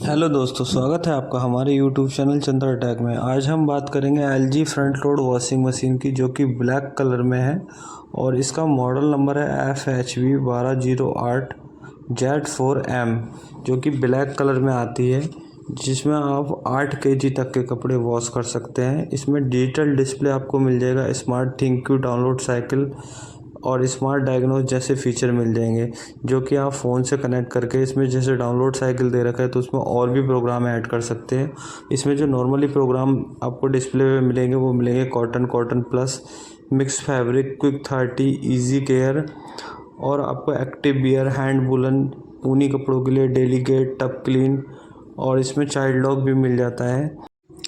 Hello दोस्तों, स्वागत है आपका हमारे यूट्यूब चैनल चंद्रा टेक में। आज हम बात करेंगे LG front load washing machine की, जो कि ब्लैक कलर में है और इसका मॉडल नंबर है FHV1208Z4M, जो कि ब्लैक कलर में आती है, जिसमें आप 8 केजी तक के कपड़े वॉश कर सकते हैं। इसमें डिजिटल डिस्प्ले आपको मिल जाएगा, smart think Q download cycle और स्मार्ट डायग्नोस जैसे फीचर मिल जाएंगे, जो कि आप फ़ोन से कनेक्ट करके इसमें जैसे डाउनलोड साइकिल दे रखा है तो उसमें और भी प्रोग्राम ऐड कर सकते हैं। इसमें जो नॉर्मली प्रोग्राम आपको डिस्प्ले पे मिलेंगे वो मिलेंगे cotton plus, mix fabric, quick 30, easy care और आपको एक्टिव बियर, हैंड वुलन, ऊनी कपड़ों के लिए डेलीकेट, टब क्लीन और इसमें चाइल्ड लॉक भी मिल जाता है।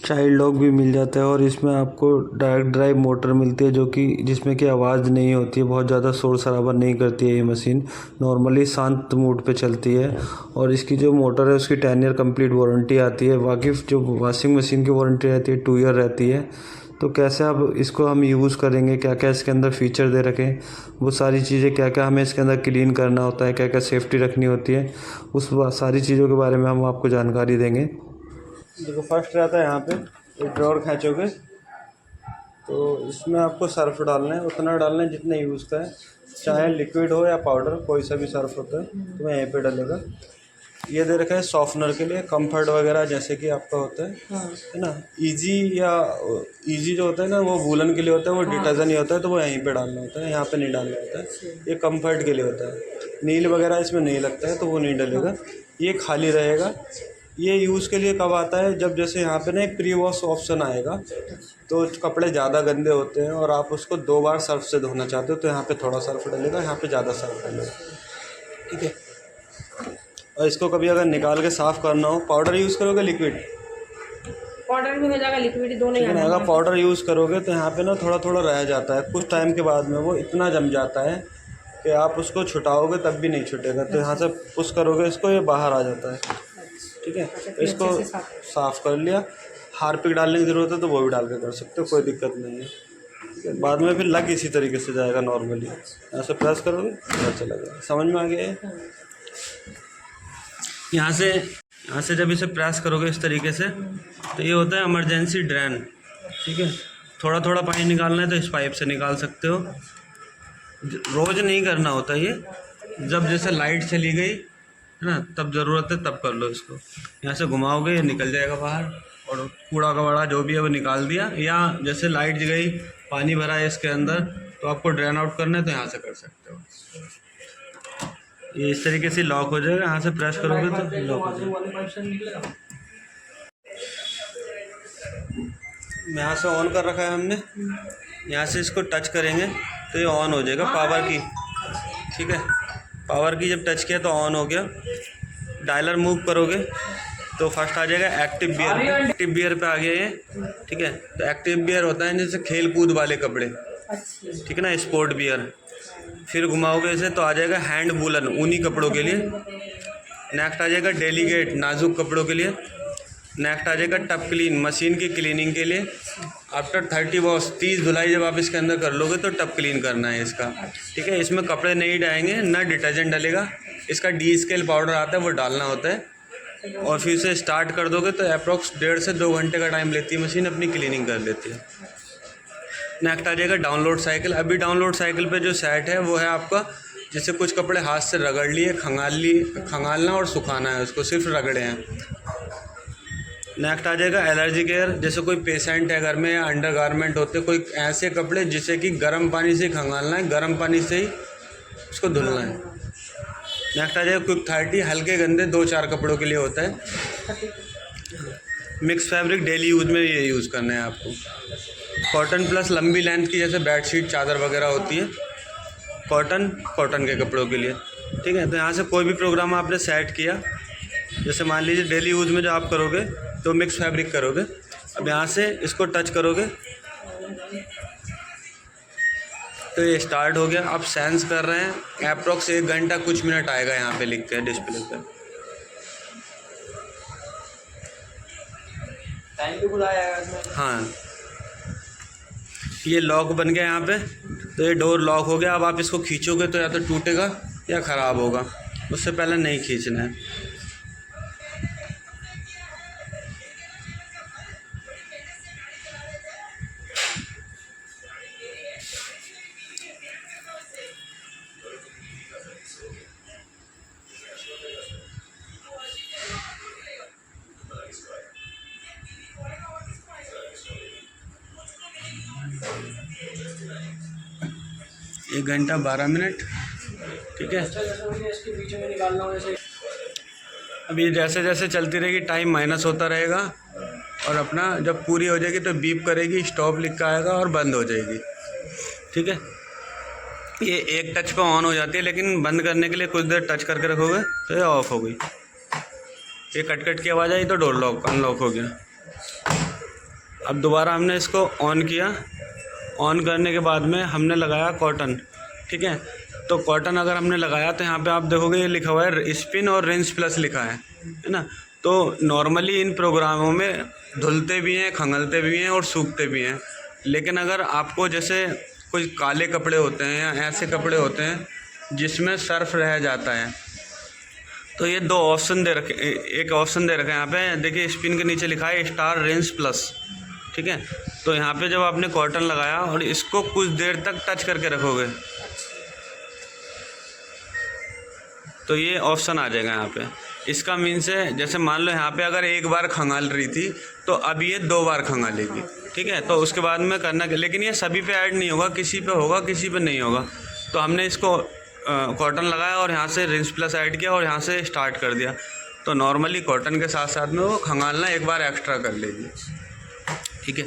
और इसमें आपको डायरेक्ट ड्राइव मोटर मिलती है, जो कि जिसमें कि आवाज़ नहीं होती है, बहुत ज़्यादा शोर शराबा नहीं करती है। ये मशीन नॉर्मली शांत मोड पे चलती है और इसकी जो मोटर है उसकी 10 ईयर कंप्लीट वारंटी आती है। बाकी जो वॉशिंग मशीन की वारंटी रहती है 2 ईयर रहती है। तो कैसे अब इसको हम यूज़ करेंगे, क्या क्या इसके अंदर फ़ीचर दे रखे हैं, वो सारी चीज़ें, क्या क्या हमें इसके अंदर क्लीन करना होता है, क्या क्या सेफ्टी रखनी होती है, उस सारी चीज़ों के बारे में हम आपको जानकारी देंगे। देखो, फर्स्ट रहता है यहाँ पे एक ड्रॉर खींचोगे तो इसमें आपको सर्फ डालना है, उतना डालना है जितना यूज़ का है, चाहे लिक्विड हो या पाउडर, कोई सा भी सर्फ होता है तो मैं यहीं पे डालेगा। ये दे रखा है सॉफ्टनर के लिए, कंफर्ट वगैरह जैसे कि आपका होता है ना। इजी जो होता है ना वो वूलन के लिए होता है, वो डिटर्जेंट ही होता है, तो वो यहीं पे डालना होता है, यहाँ पे नहीं डालना होता है। ये कंफर्ट के लिए होता है, नील वगैरह इसमें नहीं लगता है तो वो नहीं डलेगा, ये खाली रहेगा। ये यूज़ के लिए कब आता है, जब जैसे यहाँ पे ना एक प्री वॉश ऑप्शन आएगा, तो कपड़े ज़्यादा गंदे होते हैं और आप उसको 2 बार सर्फ से धोना चाहते हो तो यहाँ पे थोड़ा सर्फ डलेगा, यहाँ पे ज़्यादा सर्फ डलेगा, ठीक है। और इसको कभी अगर निकाल के साफ़ करना हो, पाउडर यूज़ करोगे लिक्विड? पाउडर भी हो जाएगा, लिक्विड दोनों ही। अगर पाउडर यूज़ करोगे तो यहाँ पे ना थोड़ा थोड़ा रह जाता है, कुछ टाइम के बाद में वो इतना जम जाता है कि आप उसको छुटाओगे तब भी नहीं छूटेगा। तो यहाँ से पुश करोगे इसको, ये बाहर आ जाता है, ठीक है। तो इसको साफ़ कर लिया। हार्पिक डालने की ज़रूरत है तो वो भी डाल के कर सकते हो, कोई दिक्कत नहीं है, ठीक है। बाद में फिर लग इसी तरीके से जाएगा नॉर्मली, ऐसे प्रेस करोगे पता चलेगा। समझ में आ गया है? यहाँ से जब इसे प्रेस करोगे इस तरीके से तो ये होता है इमरजेंसी ड्रेन, ठीक है। थोड़ा थोड़ा पानी निकालना है तो इस पाइप से निकाल सकते हो, रोज़ नहीं करना होता ये, जब जैसे लाइट चली गई है ना तब ज़रूरत है तब कर लो इसको। यहाँ से घुमाओगे ये निकल जाएगा बाहर और कूड़ा कबाड़ा जो भी है वो निकाल दिया। या जैसे लाइट गई, पानी भरा है इसके अंदर, तो आपको ड्रेन आउट करना है तो यहाँ से कर सकते हो। ये इस तरीके से लॉक हो जाएगा, यहाँ से प्रेस करोगे तो लॉक हो जाएगा। यहाँ से ऑन कर रखा है हमने, यहाँ से इसको टच करेंगे तो ये ऑन हो जाएगा पावर की, ठीक है। पावर की जब टच किया तो ऑन हो गया। डायलर मूव करोगे तो फर्स्ट आ जाएगा एक्टिव बियर पे आ गया ये, ठीक है। तो एक्टिव बियर होता है जैसे खेल कूद वाले कपड़े, ठीक है ना, स्पोर्ट बियर। फिर घुमाओगे इसे तो आ जाएगा हैंड वूलन, ऊनी कपड़ों के लिए। नेक्स्ट आ जाएगा डेलीकेट, नाजुक कपड़ों के लिए। नेक्स्ट आ जाएगा टब क्लीन, मशीन की क्लीनिंग के लिए। आफ्टर 30 वॉश, 30 धुलाई जब आप इसके अंदर कर लोगे तो टब क्लीन करना है इसका, ठीक है। इसमें कपड़े नहीं डालेंगे, ना डिटर्जेंट डलेगा, इसका डी स्केल पाउडर आता है वो डालना होता है। और फिर से स्टार्ट कर दोगे तो अप्रॉक्स 1.5 से 2 घंटे का टाइम लेती है मशीन, अपनी क्लीनिंग कर लेती है। नेक्स्ट आ जाएगा डाउनलोड साइकिल। अभी डाउनलोड साइकिल पे जो सेट है वो है आपका, जैसे कुछ कपड़े हाथ से रगड़ लिए, खंगालना और सुखाना है उसको, सिर्फ रगड़े हैं। नेक्स्ट आ जाएगा एलर्जी केयर, जैसे कोई पेशेंट है घर में या अंडर गारमेंट होते, कोई ऐसे कपड़े जिसे कि गर्म पानी से खंगालना है, गर्म पानी से ही उसको धुलना है। नेक्स्ट आ जाएगा क्विक 30, हल्के गंदे 2-4 कपड़ों के लिए होता है। मिक्स फैब्रिक, डेली यूज में ये यूज़ करना है आपको। कॉटन प्लस लंबी लेंथ की, जैसे बेडशीट, चादर वगैरह होती है, कॉटन के कपड़ों के लिए, ठीक है। तो यहाँ से कोई भी प्रोग्राम आपने सेट किया, जैसे मान लीजिए डेली यूज़ में जो आप करोगे तो मिक्स फैब्रिक करोगे। अब यहाँ से इसको टच करोगे तो ये स्टार्ट हो गया। आप सेंस कर रहे हैं, अप्रॉक्स 1 घंटा कुछ मिनट आएगा, यहाँ पे लिख के डिस्प्ले पे। टाइम भी बुलाया इसमें। हाँ, ये लॉक बन गया यहाँ पे, तो ये डोर लॉक हो गया। अब आप इसको खींचोगे तो या तो टूटेगा या ख़राब होगा, उससे पहले नहीं खींचना है। 1 घंटा 12 मिनट। ठीक है, इसके बीच में निकालना हो जैसे अभी जैसे जैसे चलती रहेगी टाइम माइनस होता रहेगा और अपना जब पूरी हो जाएगी तो बीप करेगी, स्टॉप लिख के आएगा और बंद हो जाएगी। ठीक है, ये एक टच पे ऑन हो जाती है, लेकिन बंद करने के लिए कुछ देर टच करके रखोगे तो ये ऑफ हो गई। ये कट कट की आवाज़ आई तो डोर लॉक अनलॉक हो गया। अब दोबारा हमने इसको ऑन किया। ऑन करने के बाद में हमने लगाया कॉटन। ठीक है, तो कॉटन अगर हमने लगाया तो यहाँ पे आप देखोगे ये लिखा हुआ है स्पिन और रिंस प्लस लिखा है ना। तो नॉर्मली इन प्रोग्रामों में धुलते भी हैं, खंगलते भी हैं और सूखते भी हैं। लेकिन अगर आपको जैसे कोई काले कपड़े होते हैं या ऐसे कपड़े होते हैं जिसमें सर्फ रह जाता है, तो ये 2 ऑप्शन दे रखे, एक ऑप्शन दे रखा है यहाँ पे देखिए, स्पिन के नीचे लिखा है स्टार रिंस प्लस। ठीक है, तो यहाँ पे जब आपने कॉटन लगाया और इसको कुछ देर तक टच करके रखोगे तो ये ऑप्शन आ जाएगा यहाँ पे। इसका मीन्स है जैसे मान लो यहाँ पे अगर एक बार खंगाल रही थी तो अब ये 2 बार खंगालेगी। ठीक है, तो उसके बाद में करना, लेकिन ये सभी पे ऐड नहीं होगा, किसी पे होगा किसी पे नहीं होगा। तो हमने इसको कॉटन लगाया और यहाँ से रिंस प्लस ऐड किया और यहाँ से स्टार्ट कर दिया, तो नॉर्मली कॉटन के साथ साथ में वो खंगालना एक बार एक्स्ट्रा कर लेगी। ठीक है,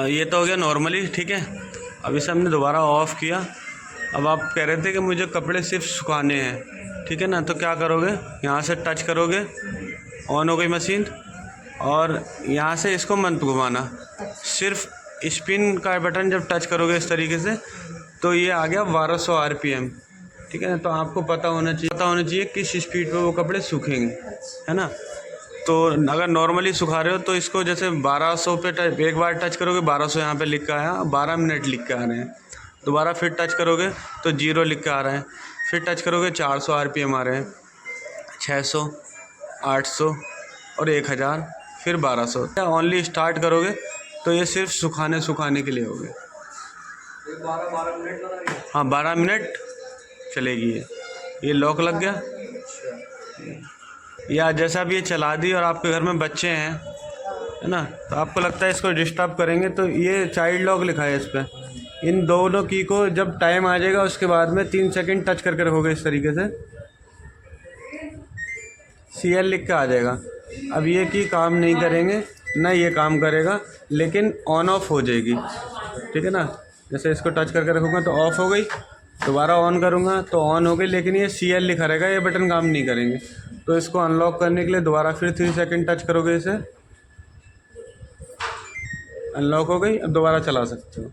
ये तो हो गया नॉर्मली। ठीक है, अब इसे हमने दोबारा ऑफ़ किया। अब आप कह रहे थे कि मुझे कपड़े सिर्फ सुखाने हैं, ठीक है ना, तो क्या करोगे, यहाँ से टच करोगे, ऑन हो गई मशीन, और यहाँ से इसको मत घुमाना, सिर्फ स्पिन का बटन जब टच करोगे इस तरीके से तो ये आ गया 1200 RPM। ठीक है ना, तो आपको पता होना चाहिए किस स्पीड पे वो कपड़े सूखेंगे, है ना। तो अगर नॉर्मली सुखा रहे हो तो इसको जैसे 1200 पे एक बार टच करोगे, 1200 यहाँ पे लिख के आया, 12 मिनट लिख के आ रहे हैं। दोबारा फिर टच करोगे तो 0 लिख के आ रहा है, फिर टच करोगे 400 RPM आ रहे हैं, 600, 800 और 1000, फिर 1200। या ओनली स्टार्ट करोगे तो ये सिर्फ सुखाने के लिए हो गए। 12 मिनट। हाँ, 12 मिनट चलेगी ये लॉक लग गया। या जैसा अब ये चला दी और आपके घर में बच्चे हैं, है ना, तो आपको लगता है इसको डिस्टर्ब करेंगे, तो ये चाइल्ड लॉक लिखा है इस पर, इन दोनों की को जब टाइम आ जाएगा उसके बाद में 3 सेकंड टच करके रखोगे इस तरीके से, CL लिख के आ जाएगा। अब ये की काम नहीं करेंगे ना, ये काम करेगा लेकिन ऑन ऑफ हो जाएगी। ठीक है ना, जैसे इसको टच करके रखूँगा तो ऑफ़ हो गई, दोबारा ऑन करूँगा तो ऑन हो गई, लेकिन ये CL लिखा रहेगा, ये बटन काम नहीं करेंगे। तो इसको अनलॉक करने के लिए दोबारा फिर 3 सेकंड टच करोगे, इसे अनलॉक हो गई, अब दोबारा चला सकते हो।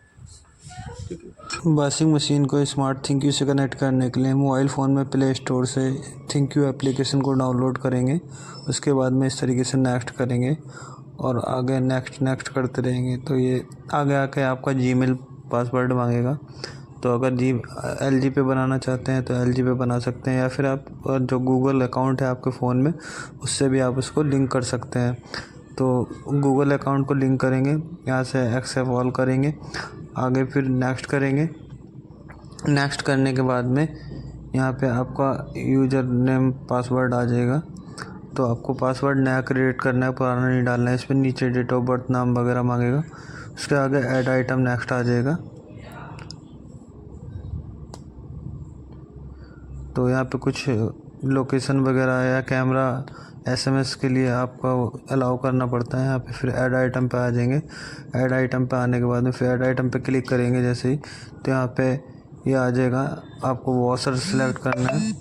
वॉशिंग मशीन को स्मार्ट थिंक्यू से कनेक्ट करने के लिए मोबाइल फ़ोन में प्ले स्टोर से थिंक्यू एप्लीकेशन को डाउनलोड करेंगे, उसके बाद में इस तरीके से नेक्स्ट करेंगे और आगे नेक्स्ट करते रहेंगे। तो ये आगे आके आपका जीमेल पासवर्ड मांगेगा, तो अगर LG पे बनाना चाहते हैं तो LG पे बना सकते हैं, या फिर आप जो गूगल अकाउंट है आपके फ़ोन में उससे भी आप उसको लिंक कर सकते हैं। तो गूगल अकाउंट को लिंक करेंगे, यहाँ से एक्सेप्ट ऑल करेंगे, आगे फिर नेक्स्ट करेंगे। नेक्स्ट करने के बाद में यहाँ पे आपका यूज़र नेम पासवर्ड आ जाएगा, तो आपको पासवर्ड नया क्रिएट करना है, पुराना नहीं डालना है। इस पर नीचे डेट ऑफ बर्थ, नाम वगैरह मांगेगा, उसके आगे ऐड आइटम नेक्स्ट आ जाएगा। तो यहाँ पे कुछ लोकेशन वगैरह या कैमरा SMS के लिए आपको अलाउ करना पड़ता है। यहाँ पे फिर ऐड आइटम पे आ जाएंगे। ऐड आइटम पे आने के बाद में फिर ऐड आइटम पे क्लिक करेंगे जैसे ही, तो यहाँ पे ये आ जाएगा, आपको वॉशर सेलेक्ट करना है।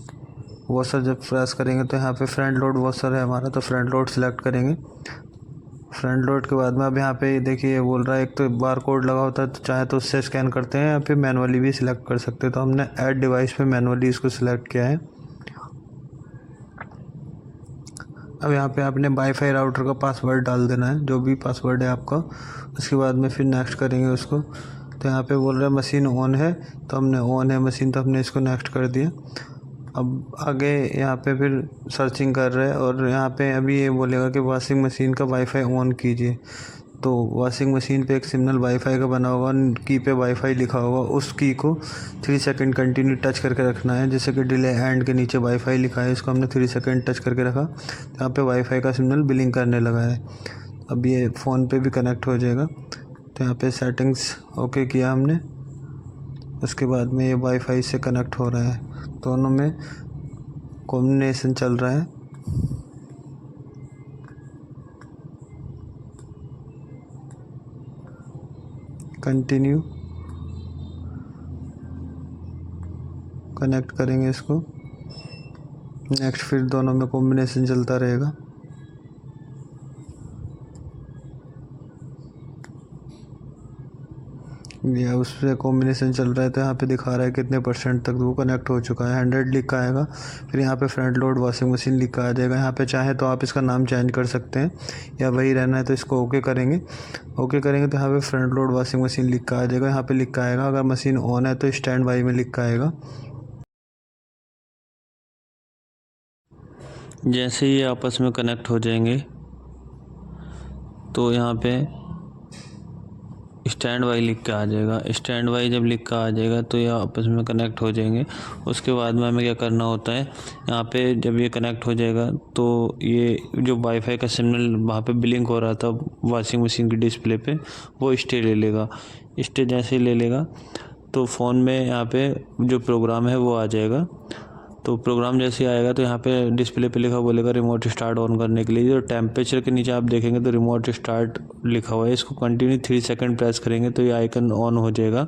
वॉशर जब प्रेस करेंगे तो यहाँ पे फ्रंट लोड वॉशर है हमारा, तो फ्रंट लोड सेलेक्ट करेंगे। फ्रंट लोड के बाद में अब यहाँ पे देखिए ये बोल रहा है, एक तो बार कोड लगा होता है तो चाहे तो उससे स्कैन करते हैं या फिर मैनुअली भी सिलेक्ट कर सकते हैं। तो हमने ऐड डिवाइस पे मैनुअली इसको सिलेक्ट किया है। अब यहाँ पे आपने वाईफाई राउटर का पासवर्ड डाल देना है, जो भी पासवर्ड है आपका। उसके बाद में फिर नेक्स्ट करेंगे उसको। तो यहाँ पे बोल रहा है मशीन ऑन है, तो हमने ऑन है मशीन, तो हमने इसको नेक्स्ट कर दिया। अब आगे यहाँ पे फिर सर्चिंग कर रहे हैं और यहाँ पे अभी ये बोलेगा कि वॉशिंग मशीन का वाईफाई ऑन कीजिए। तो वॉशिंग मशीन पे एक सिग्नल वाईफाई का बना होगा, की पे वाईफाई लिखा होगा, उस की को 3 सेकंड कंटिन्यू टच करके रखना है। जैसे कि डिले एंड के नीचे वाईफाई लिखा है, इसको हमने 3 सेकंड टच करके रखा, तो यहाँ पे वाईफाई का सिग्नल बिलिंग करने लगा है। अब ये फ़ोन पे भी कनेक्ट हो जाएगा। तो यहाँ पे सेटिंग्स ओके किया हमने, उसके बाद में ये वाईफाई से कनेक्ट हो रहा है, दोनों में कॉम्बिनेशन चल रहा है। कंटिन्यू, कनेक्ट करेंगे इसको, नेक्स्ट, फिर दोनों में कॉम्बिनेशन चलता रहेगा। या उस पर कॉम्बिनेशन चल रहा है तो यहाँ पे दिखा रहा है कितने परसेंट तक वो कनेक्ट हो चुका है। 100 लिखा आएगा, फिर यहाँ पे फ्रंट लोड वॉशिंग मशीन लिखा आ जाएगा। यहाँ पे चाहे तो आप इसका नाम चेंज कर सकते हैं या वही रहना है तो इसको ओके करेंगे। ओके करेंगे तो यहाँ पे फ्रंट लोड वॉशिंग मशीन लिखा आ जाएगा। यहाँ पे लिखा आएगा अगर मशीन ऑन है तो स्टैंड बाई में लिखा आएगा। जैसे ही आपस में कनेक्ट हो जाएंगे तो यहाँ पे स्टैंड बाई लिख के आ जाएगा। स्टैंड बाई जब लिख कर आ जाएगा तो ये आपस में कनेक्ट हो जाएंगे। उसके बाद में हमें क्या करना होता है, यहाँ पे जब ये कनेक्ट हो जाएगा तो ये जो वाईफाई का सिग्नल वहाँ पे ब्लिंक हो रहा था वॉशिंग मशीन की डिस्प्ले पे, वो स्टे ले लेगा। स्टे जैसे ही ले लेगा तो फ़ोन में यहाँ पे जो प्रोग्राम है वो आ जाएगा। तो प्रोग्राम जैसे आएगा तो यहाँ पे डिस्प्ले पे लिखा बोलेगा रिमोट स्टार्ट ऑन करने के लिए। जो टेम्परेचर के नीचे आप देखेंगे तो रिमोट स्टार्ट लिखा हुआ है, इसको कंटिन्यू 3 सेकंड प्रेस करेंगे तो ये आइकन ऑन हो जाएगा।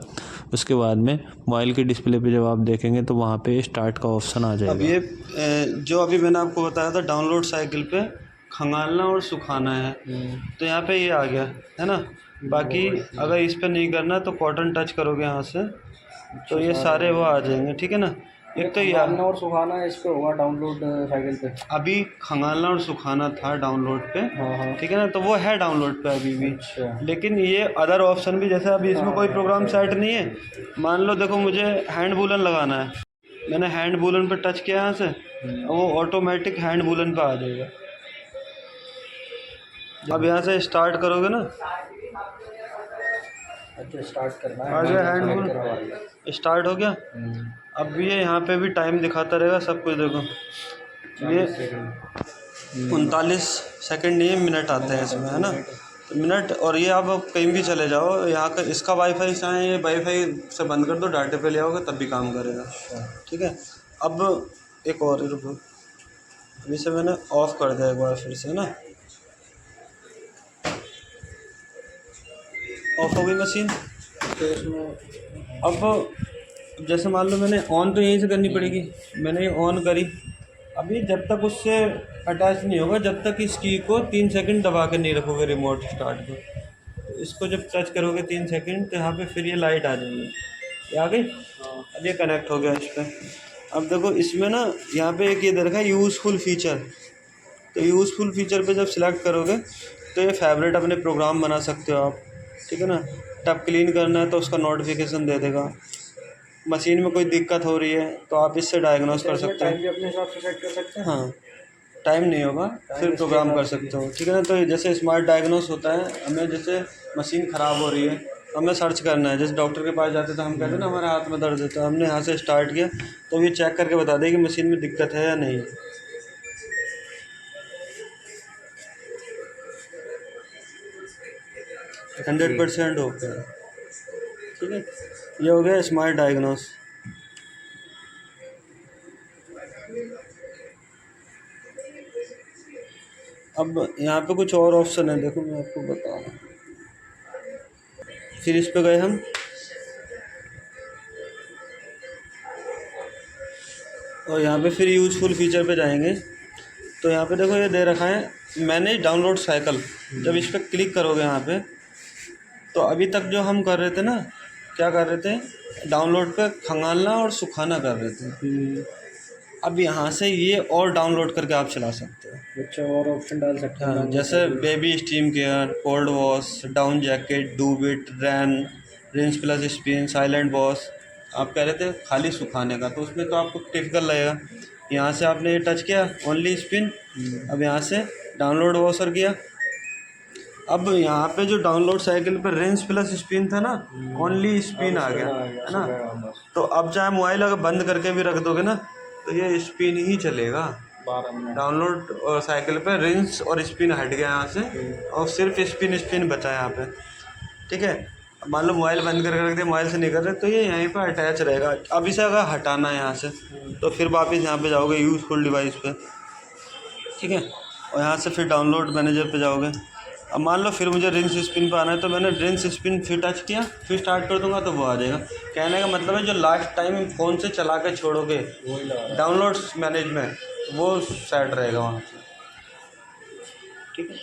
उसके बाद में मोबाइल की डिस्प्ले पे जब आप देखेंगे तो वहाँ पे स्टार्ट का ऑप्शन आ जाएगा। अब ये जो अभी मैंने आपको बताया था डाउनलोड साइकिल पे खंगालना और सुखाना है, तो यहाँ पे ये आ गया है ना। बाकी अगर इस पर नहीं करना तो कॉटन टच करोगे यहाँ से तो ये सारे वो आ जाएंगे, ठीक है ना। एक तो खंगालना और सुखाना इस पे होगा डाउनलोड साइकिल पे। अभी खंगालना और सुखाना था डाउनलोड पे, हाँ। ठीक है ना, तो वो है डाउनलोड पे अभी भी। अच्छा। लेकिन ये अदर ऑप्शन भी, जैसे अभी इसमें कोई प्रोग्राम सेट नहीं है, मान लो देखो मुझे हैंड वूलन लगाना है, मैंने हैंड वूलन पे टच किया यहाँ से, वो ऑटोमेटिक हैंड वूलन पे आ जाएगा। अब यहाँ से स्टार्ट करोगे ना, अच्छा स्टार्ट करना है, आ गया हैंड वूलन, स्टार्ट हो गया। अब ये यहाँ पे भी टाइम दिखाता रहेगा सब कुछ। देखो ये 39 सेकंड नहीं है, मिनट आते हैं इसमें, है ना, तो मिनट। और ये आप कहीं भी चले जाओ, यहाँ का इसका वाईफाई चाहे ये वाईफाई से बंद कर दो, डाटे पे ले आओगे तब भी काम करेगा, ठीक है। अब एक और रुको, इसे मैंने ऑफ कर दिया एक बार फिर से ना, ऑफ हो गई मशीन। तो इसमें अब जैसे मान लो मैंने ऑन तो यहीं से करनी पड़ेगी, मैंने ये ऑन करी। अभी जब तक उससे अटैच नहीं होगा, जब तक इस की को 3 सेकंड दबा के नहीं रखोगे रिमोट स्टार्ट को, तो इसको जब टच करोगे 3 सेकंड तो यहाँ पे फिर ये लाइट आ जाएगी, ये आ गई। अब ये कनेक्ट हो गया इस पर। अब देखो इसमें ना यहाँ पे एक ये दे रखा है यूज़फुल फीचर, तो यूज़फुल फीचर पे जब सिलेक्ट करोगे तो ये फेवरेट अपने प्रोग्राम बना सकते हो आप, ठीक है ना। टब क्लीन करना है तो उसका नोटिफिकेशन दे देगा। मशीन में कोई दिक्कत हो रही है तो आप इससे डायग्नोस कर सकते टाइम हो। भी अपने हिसाब से सेट कर सकते हैं। हाँ, टाइम नहीं होगा फिर प्रोग्राम कर सकते हो, ठीक है ना। तो जैसे स्मार्ट डायग्नोस होता है, हमें जैसे मशीन ख़राब हो रही है, हमें सर्च करना है। जैसे डॉक्टर के पास जाते तो हम कहते हैं ना हमारे हाथ में दर्द है, तो हमने यहाँ से स्टार्ट किया तो ये चेक करके बता दें कि मशीन में दिक्कत है या नहीं। 100% हो गया, ठीक है। ये हो गया स्मार्ट डायग्नोस। अब यहाँ पे कुछ और ऑप्शन है, देखो मैं आपको बता रहा हूँ। फिर इस पे गए हम, और यहाँ पे फिर यूज़फुल फीचर पे जाएंगे तो यहाँ पे देखो ये दे रखा है मैनेज डाउनलोड साइकिल। जब इस पर क्लिक करोगे यहाँ पे तो अभी तक जो हम कर रहे थे ना, क्या कर रहे थे, डाउनलोड पे खंगालना और सुखाना कर रहे थे। अब यहाँ से ये और डाउनलोड करके आप चला सकते हो। अच्छा, और ऑप्शन डाल सकते हैं। हाँ, जैसे baby steam care, cold wash, down jacket, डू बिट, rain, rinse plus spin, silent wash. आप कह रहे थे खाली सुखाने का, तो उसमें तो आपको टिपिकल लगेगा। यहाँ से आपने ये टच किया ओनली स्पिन, अब यहाँ से डाउनलोड वॉशर किया। अब यहाँ पे जो डाउनलोड साइकिल पे रिंस प्लस स्पिन था ना, ओनली स्पिन आ गया, है ना। तो अब चाहे मोबाइल अगर बंद करके भी रख दोगे ना तो ये स्पिन ही चलेगा, 12 मिनट। डाउनलोड और साइकिल पे रिंस और स्पिन हट गया यहाँ से और सिर्फ स्पिन बचा है यहाँ पे। ठीक है, मान लो मोबाइल बंद करके रख दिया, मोबाइल से नहीं कर रहे तो ये यहीं पे अटैच रहेगा। अब इसे अगर हटाना है यहाँ से तो फिर वापस यहाँ पे जाओगे यूज़फुल डिवाइस पे। ठीक है, और यहाँ से फिर डाउनलोड मैनेजर पे जाओगे। अब मान लो फिर मुझे रिंस स्पिन पे आना है तो मैंने रिंस स्पिन फिर टच किया, फिर स्टार्ट कर दूंगा तो वो आ जाएगा। कहने का मतलब है जो लास्ट टाइम फ़ोन से चला के छोड़ोगे वही लगा। डाउनलोड्स मैनेज में वो सेट रहेगा वहाँ से। ठीक है।